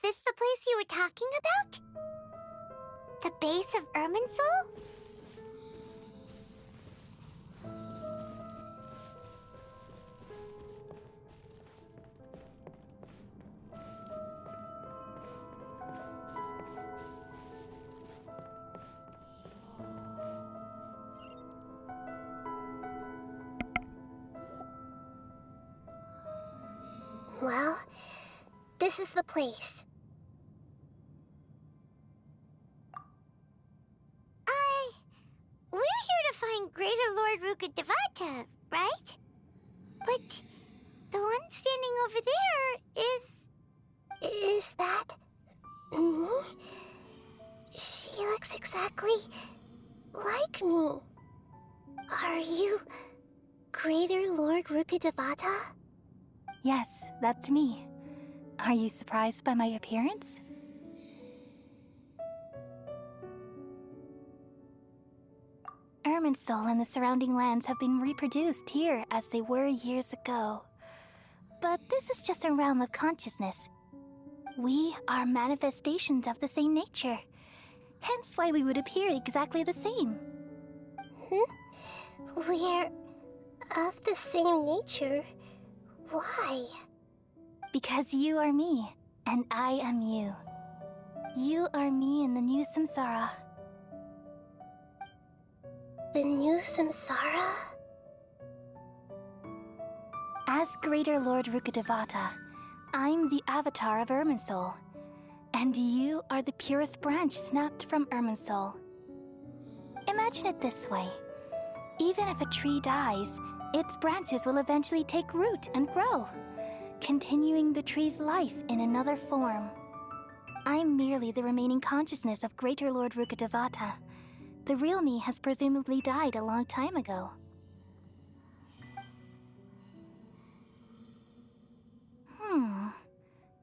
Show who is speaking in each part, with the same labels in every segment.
Speaker 1: this the place you were talking about? The base of Irminsul? Well, this is the place. We're here to find Greater Lord Rukkhadevata, right? But the one standing over there is... Is that... me? She looks exactly like me. Are you Greater Lord Rukkhadevata?
Speaker 2: Yes, that's me. Are you surprised by my appearance? Irminsul and the surrounding lands have been reproduced here as they were years ago. But this is just a realm of consciousness. We are manifestations of the same nature. Hence why we would appear exactly the same.
Speaker 1: We're of the same nature? Why?
Speaker 2: Because you are me, and I am you. You are me in the new samsara.
Speaker 1: The new samsara?
Speaker 2: As Greater Lord Rukkhadevata, I'm the avatar of Irminsul, and you are the purest branch snapped from Irminsul. Imagine it this way. Even if a tree dies, its branches will eventually take root and grow, continuing the tree's life in another form. I'm merely the remaining consciousness of Greater Lord Rukkhadevata. The real me has presumably died a long time ago.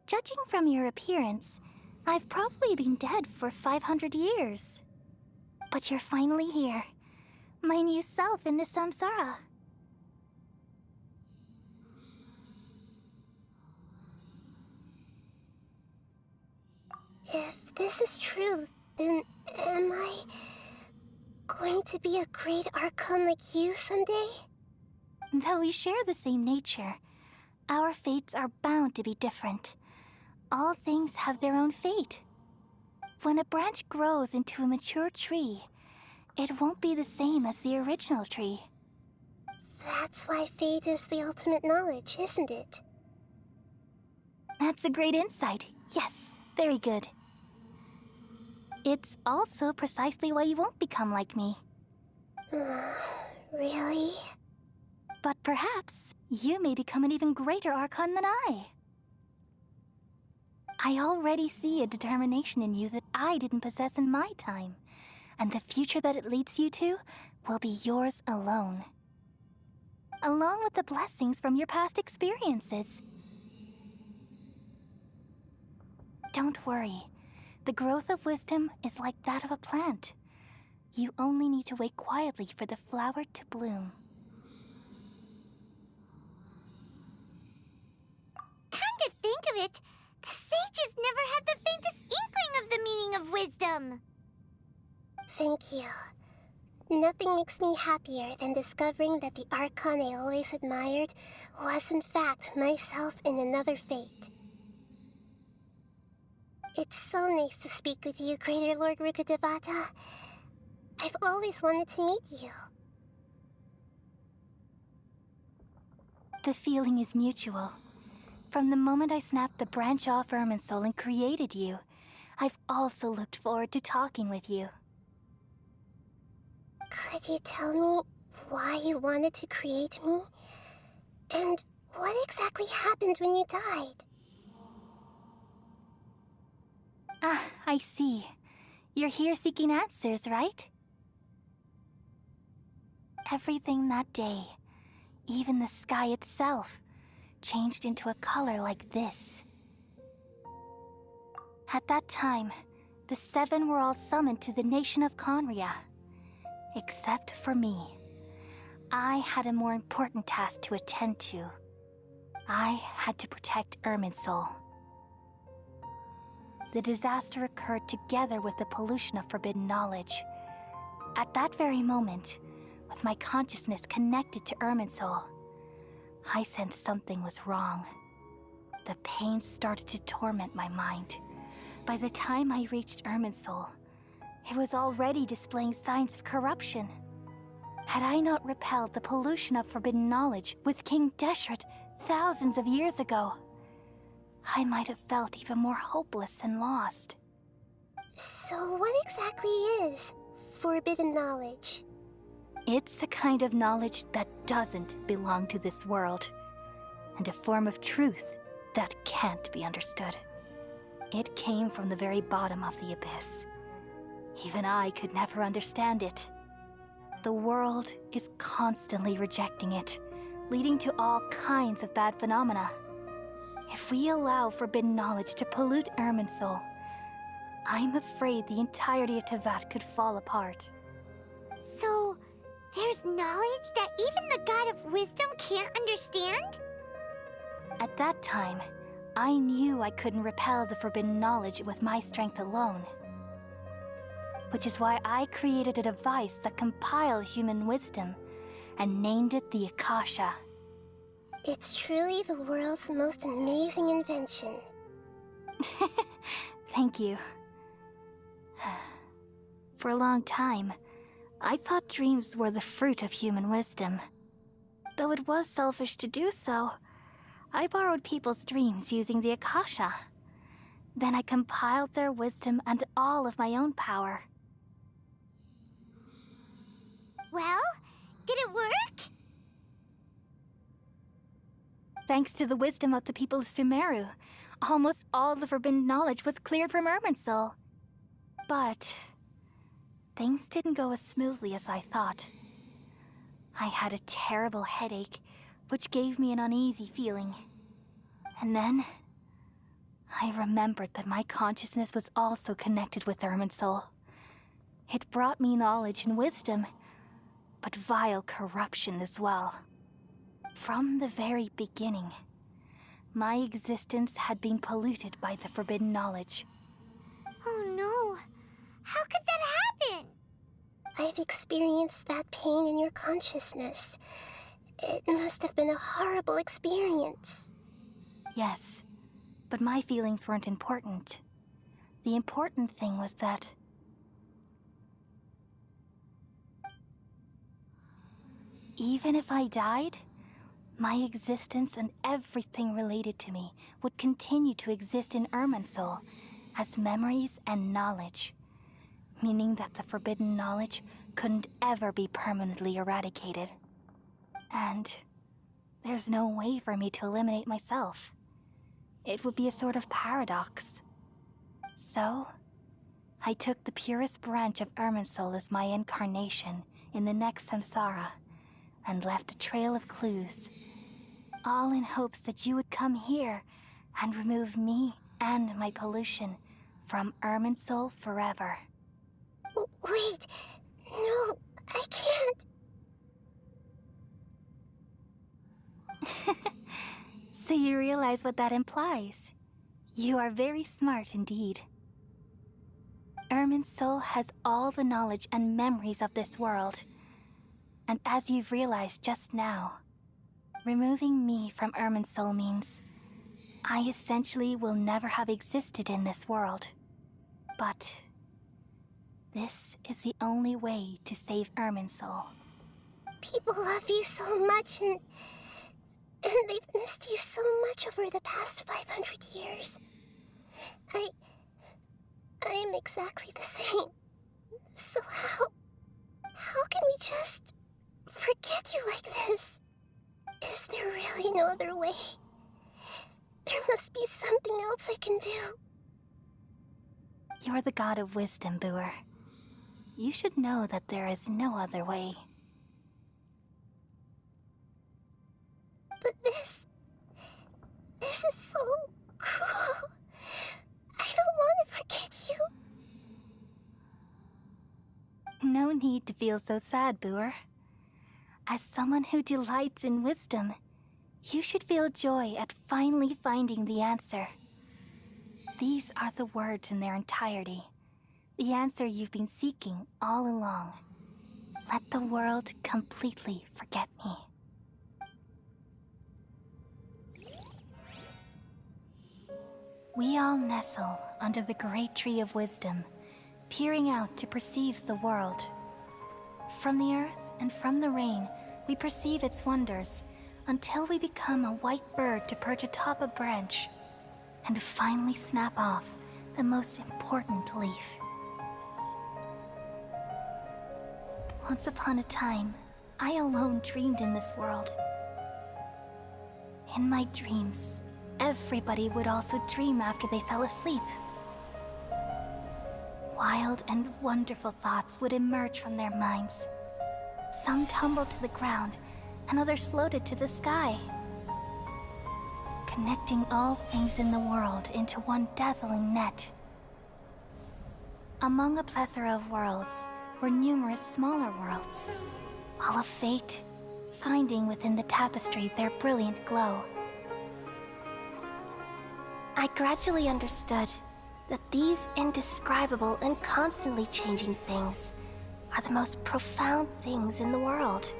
Speaker 2: Judging from your appearance, I've probably been dead for 500 years. But you're finally here. My new self in the samsara.
Speaker 1: If this is true, then am I going to be a great Archon like you someday?
Speaker 2: Though we share the same nature, our fates are bound to be different. All things have their own fate. When a branch grows into a mature tree, it won't be the same as the original tree.
Speaker 1: That's why fate is the ultimate knowledge, isn't it?
Speaker 2: That's a great insight. Yes, very good. It's also precisely why you won't become like me.
Speaker 1: Really?
Speaker 2: But perhaps you may become an even greater Archon than I. I already see a determination in you that I didn't possess in my time, and the future that it leads you to will be yours alone. Along with the blessings from your past experiences. Don't worry. The growth of wisdom is like that of a plant. You only need to wait quietly for the flower to bloom.
Speaker 1: Come to think of it, the sages never had the faintest inkling of the meaning of wisdom. Thank you. Nothing makes me happier than discovering that the Archon I always admired was in fact myself in another fate. It's so nice to speak with you, Greater Lord Rukkhadevata. I've always wanted to meet you.
Speaker 2: The feeling is mutual. From the moment I snapped the branch off Irminsul and created you, I've also looked forward to talking with you.
Speaker 1: Could you tell me why you wanted to create me? And what exactly happened when you died?
Speaker 2: Ah, I see. You're here seeking answers, right? Everything that day, even the sky itself, changed into a color like this. At that time, the seven were all summoned to the nation of Conria. Except for me. I had a more important task to attend to. I had to protect Irminsul. The disaster occurred together with the pollution of forbidden knowledge. At that very moment, with my consciousness connected to Irminsul, I sensed something was wrong. The pain started to torment my mind. By the time I reached Irminsul, it was already displaying signs of corruption. Had I not repelled the pollution of forbidden knowledge with King Deshret thousands of years ago, I might have felt even more hopeless and lost.
Speaker 1: So what exactly is forbidden knowledge?
Speaker 2: It's a kind of knowledge that doesn't belong to this world, and a form of truth that can't be understood. It came from the very bottom of the abyss. Even I could never understand it. The world is constantly rejecting it, leading to all kinds of bad phenomena. If we allow forbidden knowledge to pollute Irminsul, I'm afraid the entirety of Teyvat could fall apart.
Speaker 1: So, there's knowledge that even the God of Wisdom can't understand?
Speaker 2: At that time, I knew I couldn't repel the forbidden knowledge with my strength alone. Which is why I created a device that compiled human wisdom and named it the Akasha.
Speaker 1: It's truly the world's most amazing invention.
Speaker 2: Thank you. For a long time, I thought dreams were the fruit of human wisdom. Though it was selfish to do so, I borrowed people's dreams using the Akasha. Then I compiled their wisdom and all of my own power.
Speaker 1: Well, did it work?
Speaker 2: Thanks to the wisdom of the people of Sumeru, almost all the forbidden knowledge was cleared from Irminsul. But things didn't go as smoothly as I thought. I had a terrible headache, which gave me an uneasy feeling. And then I remembered that my consciousness was also connected with Irminsul. It brought me knowledge and wisdom, but vile corruption as well. From the very beginning, my existence had been polluted by the forbidden knowledge.
Speaker 1: Oh no. How could that happen? I've experienced that pain in your consciousness. It must have been a horrible experience.
Speaker 2: Yes, but my feelings weren't important. The important thing was that even if I died, my existence and everything related to me would continue to exist in Irminsul as memories and knowledge, meaning that the forbidden knowledge couldn't ever be permanently eradicated. And there's no way for me to eliminate myself. It would be a sort of paradox. So, I took the purest branch of Irminsul as my incarnation in the next samsara, and left a trail of clues, all in hopes that you would come here and remove me and my pollution from Irminsul forever.
Speaker 1: Wait, no, I can't.
Speaker 2: So you realize what that implies. You are very smart indeed. Irminsul has all the knowledge and memories of this world. And as you've realized just now, removing me from Irminsul means I essentially will never have existed in this world. But this is the only way to save Irminsul.
Speaker 1: People love you so much, and they've missed you so much over the past 500 years. I am exactly the same. So how can we just forget you like this? Is there really no other way? There must be something else I can do.
Speaker 2: You're the god of wisdom, Buer. You should know that there is no other way.
Speaker 1: But this is so cruel. I don't want to forget you.
Speaker 2: No need to feel so sad, Buer. As someone who delights in wisdom, you should feel joy at finally finding the answer. These are the words in their entirety. The answer you've been seeking all along. Let the world completely forget me. We all nestle under the great tree of wisdom, peering out to perceive the world. From the earth and from the rain, we perceive its wonders, until we become a white bird to perch atop a branch, and finally snap off the most important leaf. Once upon a time, I alone dreamed in this world. In my dreams, everybody would also dream after they fell asleep. Wild and wonderful thoughts would emerge from their minds. Some tumbled to the ground, and others floated to the sky, connecting all things in the world into one dazzling net. Among a plethora of worlds were numerous smaller worlds, all of fate, finding within the tapestry their brilliant glow. I gradually understood that these indescribable and constantly changing things are the most profound things in the world.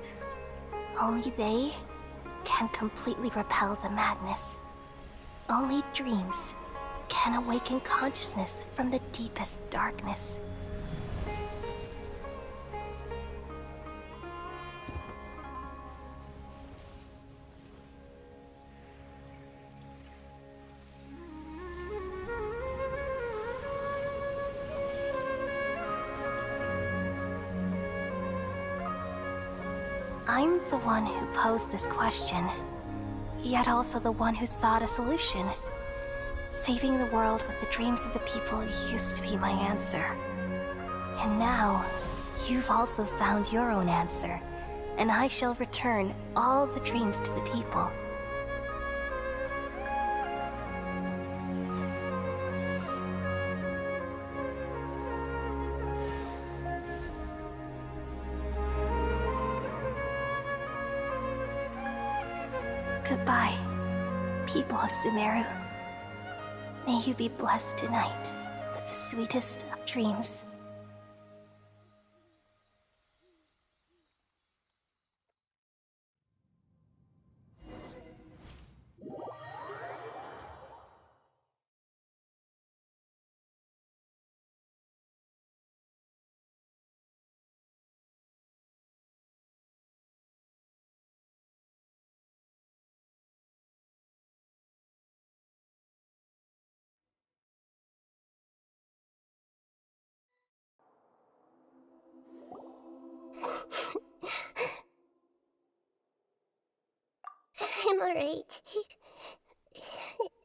Speaker 2: Only they can completely repel the madness. Only dreams can awaken consciousness from the deepest darkness. I'm the one who posed this question, yet also the one who sought a solution. Saving the world with the dreams of the people used to be my answer. And now, you've also found your own answer, and I shall return all the dreams to the people. Goodbye, people of Sumeru. May you be blessed tonight with the sweetest of dreams.
Speaker 1: I'm alright.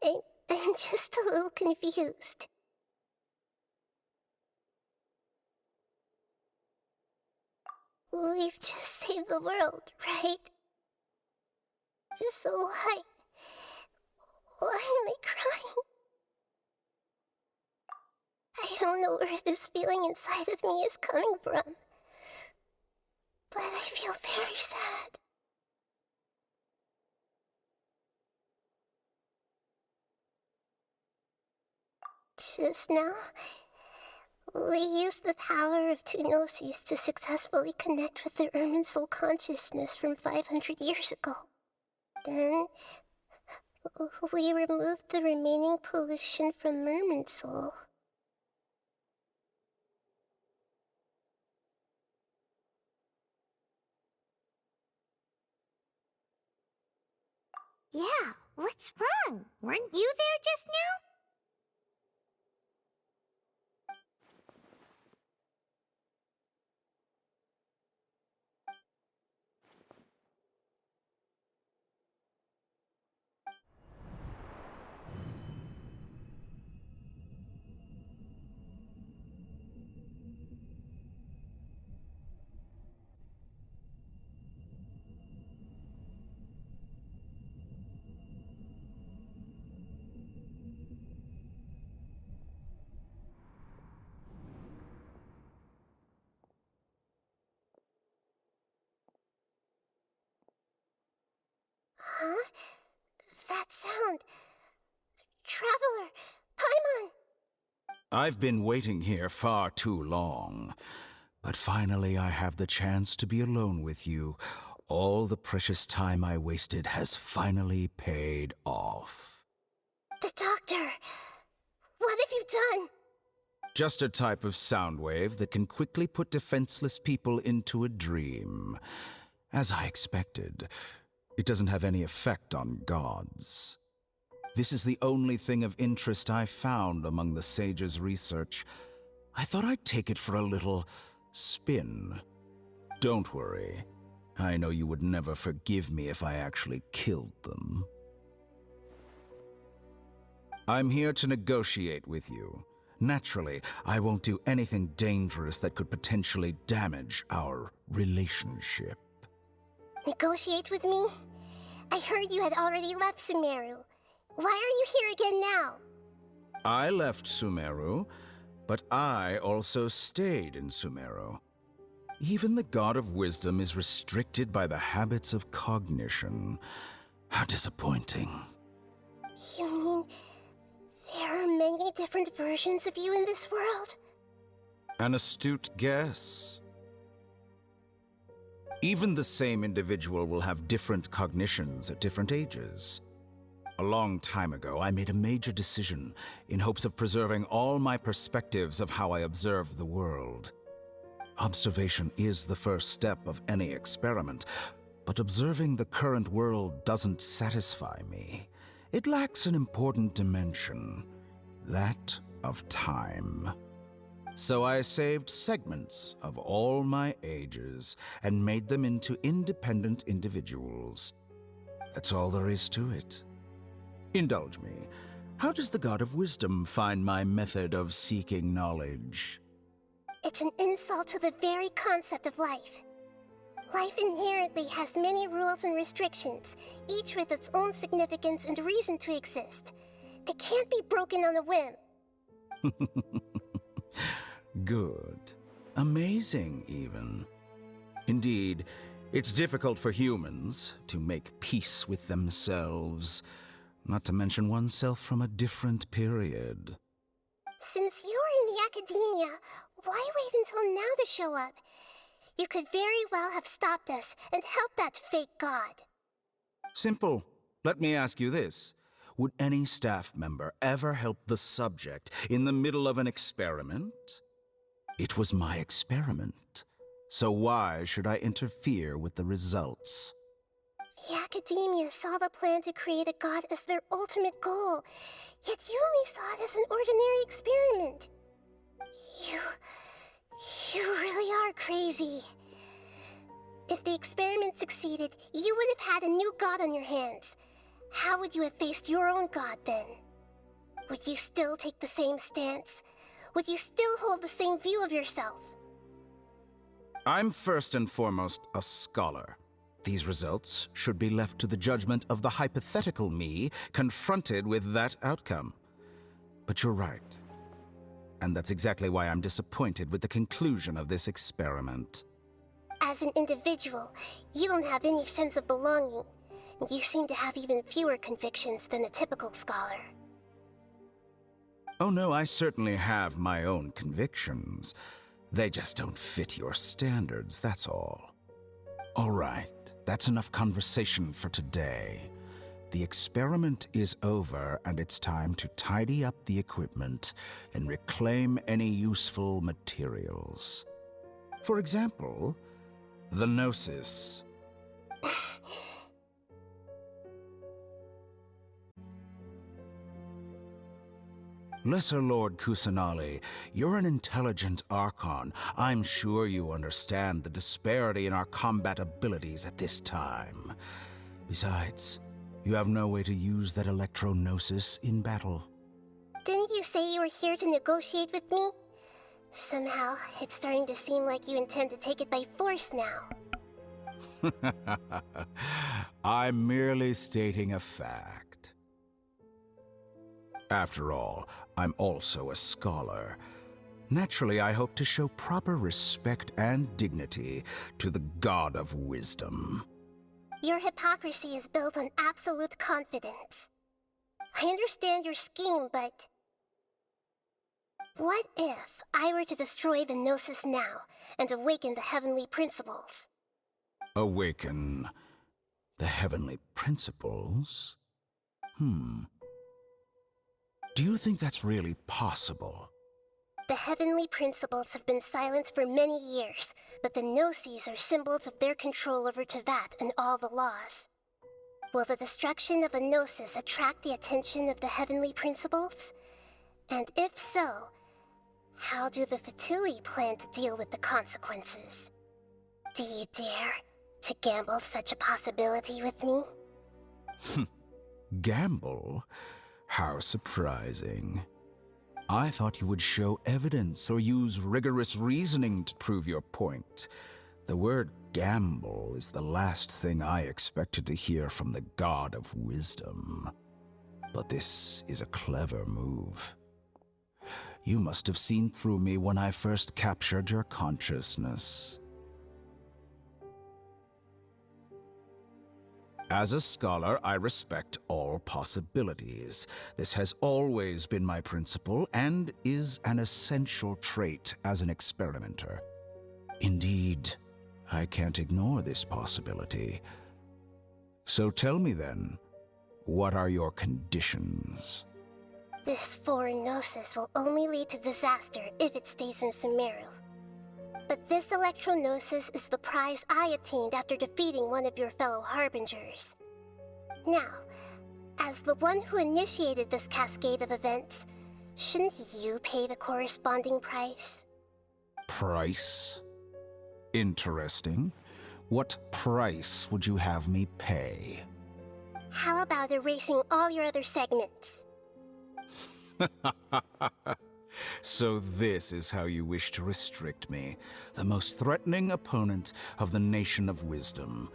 Speaker 1: I'm just a little confused. We've just saved the world, right? So why am I crying? I don't know where this feeling inside of me is coming from, but I feel very sad. Just now, we used the power of two gnosis to successfully connect with the Irminsul consciousness from 500 years ago. Then, we removed the remaining pollution from Irminsul. Yeah, what's wrong? Weren't you there just now? Huh? That sound. Traveler, Paimon!
Speaker 3: I've been waiting here far too long. But finally I have the chance to be alone with you. All the precious time I wasted has finally paid off.
Speaker 1: The doctor! What have you done?
Speaker 3: Just a type of sound wave that can quickly put defenseless people into a dream. As I expected, it doesn't have any effect on gods. This is the only thing of interest I found among the sage's research. I thought I'd take it for a little spin. Don't worry. I know you would never forgive me if I actually killed them. I'm here to negotiate with you. Naturally, I won't do anything dangerous that could potentially damage our relationship.
Speaker 1: Negotiate with me? I heard you had already left Sumeru. Why are you here again now?
Speaker 3: I left Sumeru, but I also stayed in Sumeru. Even the God of Wisdom is restricted by the habits of cognition. How disappointing.
Speaker 1: You mean there are many different versions of you in this world?
Speaker 3: An astute guess. Even the same individual will have different cognitions at different ages. A long time ago, I made a major decision in hopes of preserving all my perspectives of how I observed the world. Observation is the first step of any experiment, but observing the current world doesn't satisfy me. It lacks an important dimension, that of time. So I saved segments of all my ages and made them into independent individuals. That's all there is to it. Indulge me. How does the God of Wisdom find my method of seeking knowledge?
Speaker 1: It's an insult to the very concept of life. Life inherently has many rules and restrictions, each with its own significance and reason to exist. They can't be broken on a whim.
Speaker 3: Good. Amazing, even. Indeed, it's difficult for humans to make peace with themselves, not to mention oneself from a different period.
Speaker 1: Since you were in the academia, why wait until now to show up? You could very well have stopped us and helped that fake god.
Speaker 3: Simple. Let me ask you this. Would any staff member ever help the subject in the middle of an experiment? It was my experiment, so why should I interfere with the results?
Speaker 1: The academia saw the plan to create a god as their ultimate goal, yet you only saw it as an ordinary experiment. You really are crazy. If the experiment succeeded, you would have had a new god on your hands. How would you have faced your own god then? Would you still take the same stance? Would you still hold the same view of yourself?
Speaker 3: I'm first and foremost a scholar. These results should be left to the judgment of the hypothetical me confronted with that outcome. But you're right. And that's exactly why I'm disappointed with the conclusion of this experiment.
Speaker 1: As an individual, you don't have any sense of belonging. You seem to have even fewer convictions than a typical scholar.
Speaker 3: Oh no, I certainly have my own convictions. They just don't fit your standards, that's all. All right, that's enough conversation for today. The experiment is over, and it's time to tidy up the equipment and reclaim any useful materials. For example, the Gnosis. Lesser Lord Kusanali, you're an intelligent Archon. I'm sure you understand the disparity in our combat abilities at this time. Besides, you have no way to use that electro-gnosis in battle.
Speaker 1: Didn't you say you were here to negotiate with me? Somehow, it's starting to seem like you intend to take it by force now.
Speaker 3: I'm merely stating a fact. After all, I'm also a scholar. Naturally, I hope to show proper respect and dignity to the God of Wisdom.
Speaker 1: Your hypocrisy is built on absolute confidence. I understand your scheme, but What if I were to destroy the Gnosis now and awaken the heavenly principles?
Speaker 3: Awaken the heavenly principles? Do you think that's really possible?
Speaker 1: The heavenly principles have been silent for many years, but the Gnosis are symbols of their control over Teyvat and all the laws. Will the destruction of a Gnosis attract the attention of the heavenly principles? And if so, how do the Fatui plan to deal with the consequences? Do you dare to gamble such a possibility with me?
Speaker 3: Gamble? How surprising. I thought you would show evidence or use rigorous reasoning to prove your point. The word gamble is the last thing I expected to hear from the god of wisdom. But this is a clever move. You must have seen through me when I first captured your consciousness. As a scholar, I respect all possibilities. This has always been my principle and is an essential trait as an experimenter. Indeed, I can't ignore this possibility. So tell me then, what are your conditions?
Speaker 1: This foreign Gnosis will only lead to disaster if it stays in Sumeru. But this Electro-Gnosis is the prize I obtained after defeating one of your fellow Harbingers. Now, as the one who initiated this cascade of events, shouldn't you pay the corresponding price?
Speaker 3: Price? Interesting. What price would you have me pay?
Speaker 1: How about erasing all your other segments?
Speaker 3: So this is how you wish to restrict me, the most threatening opponent of the Nation of Wisdom.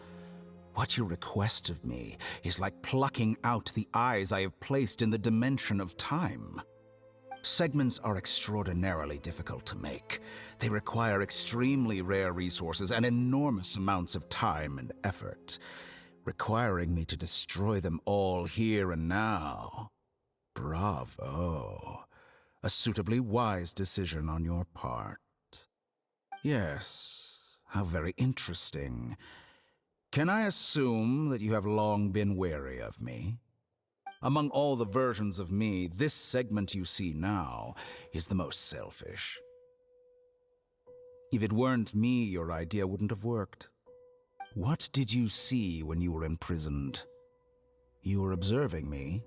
Speaker 3: What you request of me is like plucking out the eyes I have placed in the dimension of time. Segments are extraordinarily difficult to make. They require extremely rare resources and enormous amounts of time and effort, requiring me to destroy them all here and now. Bravo. A suitably wise decision on your part. Yes, how very interesting. Can I assume that you have long been wary of me? Among all the versions of me, this segment you see now is the most selfish. If it weren't me, your idea wouldn't have worked. What did you see when you were imprisoned? You were observing me,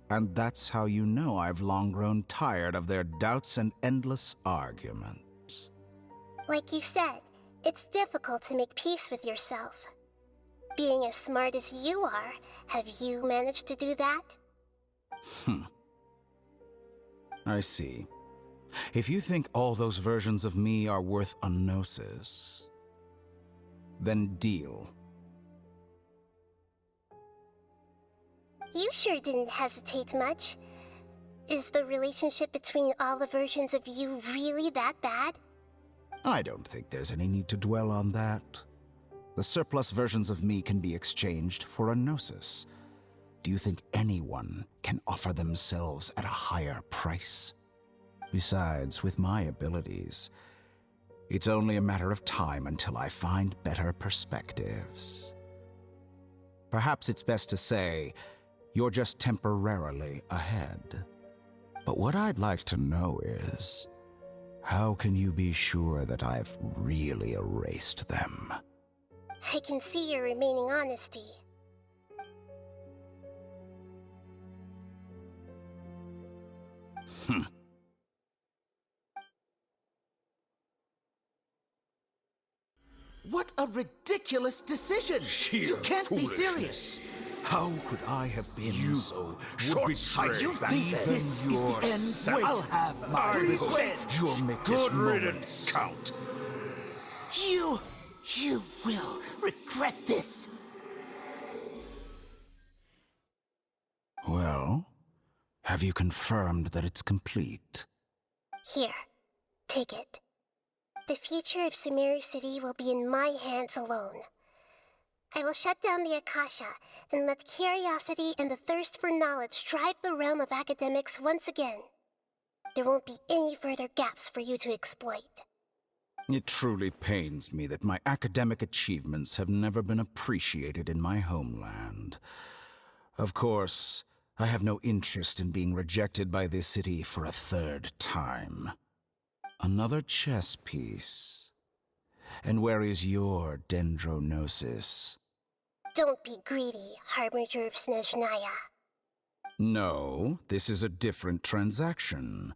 Speaker 3: and that's how you know I've long grown tired of their doubts and endless arguments.
Speaker 1: Like you said, it's difficult to make peace with yourself. Being as smart as you are, have you managed to do that?
Speaker 3: I see. If you think all those versions of me are worth a gnosis, then deal.
Speaker 1: You sure didn't hesitate much. Is the relationship between all the versions of you really that bad?
Speaker 3: I don't think there's any need to dwell on that. The surplus versions of me can be exchanged for a gnosis. Do you think anyone can offer themselves at a higher price? Besides, with my abilities, it's only a matter of time until I find better perspectives. Perhaps it's best to say, you're just temporarily ahead. But what I'd like to know is, how can you be sure that I've really erased them?
Speaker 1: I can see your remaining honesty.
Speaker 4: What a ridiculous decision! You can't be serious!
Speaker 3: How could I have been so
Speaker 4: short-sighted? You think this is the end? I'll have my revenge!
Speaker 3: You'll make this moment count.
Speaker 4: You will regret this!
Speaker 3: Well, have you confirmed that it's complete?
Speaker 1: Here, take it. The future of Sumeru City will be in my hands alone. I will shut down the Akasha and let curiosity and the thirst for knowledge drive the realm of academics once again. There won't be any further gaps for you to exploit.
Speaker 3: It truly pains me that my academic achievements have never been appreciated in my homeland. Of course, I have no interest in being rejected by this city for a third time. Another chess piece. And where is your dendronosis?
Speaker 1: Don't be greedy, Harbinger of Snezhnaya.
Speaker 3: No, this is a different transaction.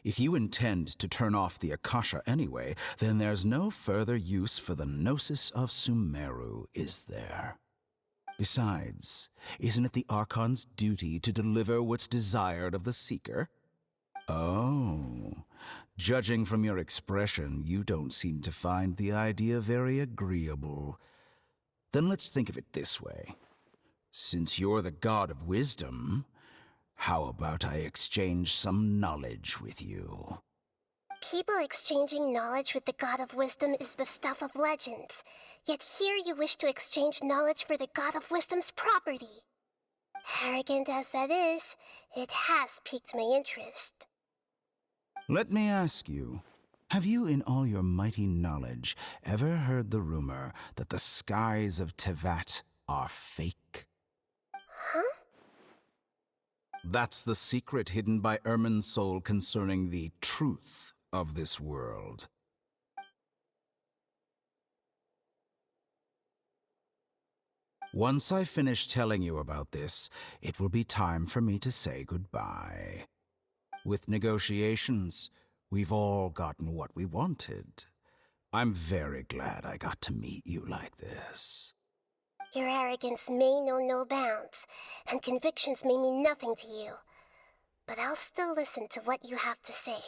Speaker 3: If you intend to turn off the Akasha anyway, then there's no further use for the Gnosis of Sumeru, is there? Besides, isn't it the Archon's duty to deliver what's desired of the Seeker? Oh, judging from your expression, you don't seem to find the idea very agreeable. Then let's think of it this way. Since you're the god of wisdom, how about I exchange some knowledge with you?
Speaker 1: People exchanging knowledge with the God of Wisdom is the stuff of legends. Yet here you wish to exchange knowledge for the God of Wisdom's property. Arrogant as that is, it has piqued my interest.
Speaker 3: Let me ask you, have you in all your mighty knowledge ever heard the rumor that the skies of Tevat are fake?
Speaker 1: Huh?
Speaker 3: That's the secret hidden by Irminsul concerning the truth of this world. Once I finish telling you about this, it will be time for me to say goodbye. With negotiations, we've all gotten what we wanted. I'm very glad I got to meet you like this.
Speaker 1: Your arrogance may know no bounds, and convictions may mean nothing to you. But I'll still listen to what you have to say.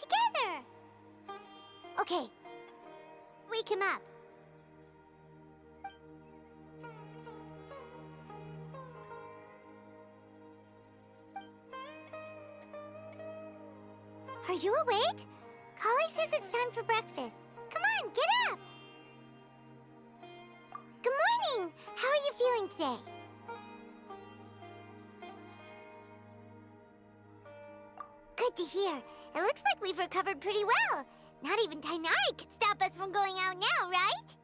Speaker 1: Together! Okay. Wake him up. Are you awake? Kali says it's time for breakfast. Come on, get up! Good morning! How are you feeling today? Good to hear. It looks like we've recovered pretty well. Not even Tainari could stop us from going out now, right?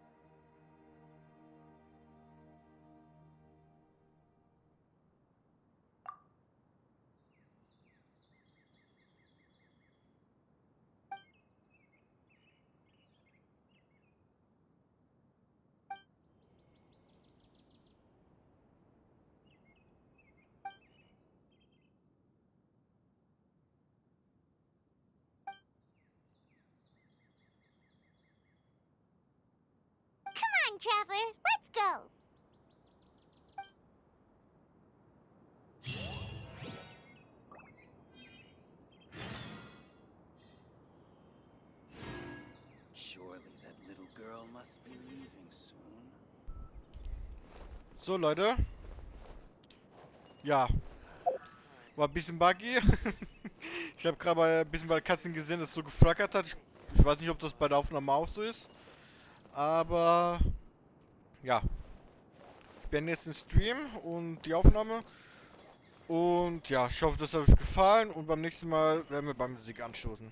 Speaker 1: time traveler. Let's go.
Speaker 4: Surely that little girl must be leaving soon.
Speaker 5: So, Leute. Ja. War ein bisschen buggy. Ich habe gerade ein bisschen bei der Katze gesehen, dass es so geflackert hat. Ich weiß nicht, ob das bei der Aufnahme auch so ist. Aber ja. Ich beende jetzt den Stream und die Aufnahme. Und ja, ich hoffe, das hat euch gefallen. Und beim nächsten Mal werden wir beim Musik anstoßen.